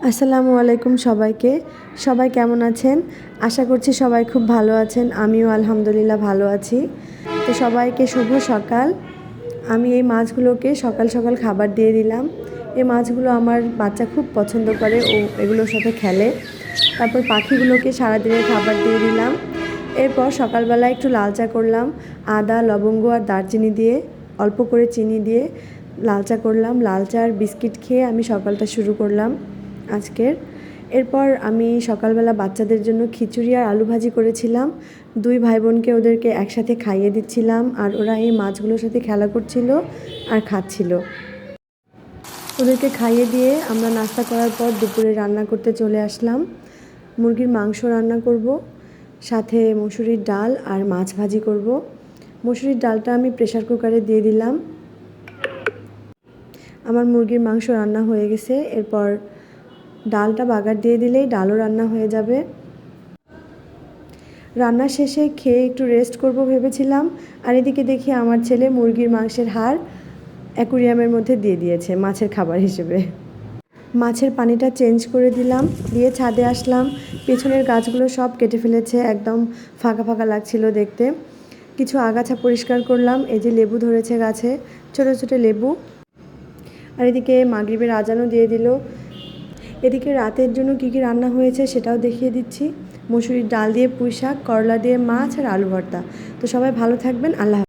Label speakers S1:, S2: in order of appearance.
S1: আসসালামু আলাইকুম সবাইকে। সবাই কেমন আছেন? আশা করছি সবাই খুব ভালো আছেন। আমিও আলহামদুলিল্লাহ ভালো আছি। তো সবাইকে শুভ সকাল। আমি এই মাছগুলোকে সকাল সকাল খাবার দিয়ে দিলাম। এই মাছগুলো আমার বাচ্চা খুব পছন্দ করে ও এগুলোর সাথে খেলে। তারপর পাখিগুলোকে সারাদিনের খাবার দিয়ে দিলাম। এরপর সকালবেলা একটু লাল চা করলাম, আদা, লবঙ্গ আর দারচিনি দিয়ে, অল্প করে চিনি দিয়ে লাল চা করলাম। লাল চা আর বিস্কিট খেয়ে আমি সকালটা শুরু করলাম আজকের। এরপর আমি সকালবেলা বাচ্চাদের জন্য খিচুড়ি আর আলু ভাজি করেছিলাম। দুই ভাই বোনকে ওদেরকে একসাথে খাইয়ে দিচ্ছিলাম আর ওরা এই মাছগুলোর সাথে খেলা করছিল আর খাচ্ছিল। ওদেরকে খাইয়ে দিয়ে আমরা নাস্তা করার পর দুপুরে রান্না করতে চলে আসলাম। মুরগির মাংস রান্না করব, সাথে মসুরির ডাল আর মাছ ভাজি করব। মসুরির ডালটা আমি প্রেসার কুকারে দিয়ে দিলাম। আমার মুরগির মাংস রান্না হয়ে গেছে। এরপর ডালটা বাগার দিয়ে দিলেই ডালও রান্না হয়ে যাবে। রান্না শেষে খেয়ে একটু রেস্ট করব ভেবেছিলাম, আর এদিকে দেখি আমার ছেলে মুরগির মাংসের হাড় অ্যাকুরিয়ামের মধ্যে দিয়ে দিয়েছে মাছের খাবার হিসেবে। মাছের পানিটা চেঞ্জ করে দিলাম, দিয়ে ছাদে আসলাম। পেছনের গাছগুলো সব কেটে ফেলেছে, একদম ফাঁকা ফাঁকা লাগছিল দেখতে। কিছু আগাছা পরিষ্কার করলাম। এই যে লেবু ধরেছে গাছে, ছোটো ছোটো লেবু। আর এদিকে মাগরিবের আজানও দিয়ে দিল। এদিকে রাতের জন্য কী কী রান্না হয়েছে সেটাও দেখিয়ে দিচ্ছি। মসুরির ডাল দিয়ে পুঁই শাক, করলা দিয়ে মাছ আর আলু ভর্তা। তো সবাই ভালো থাকবেন। আল্লাহ।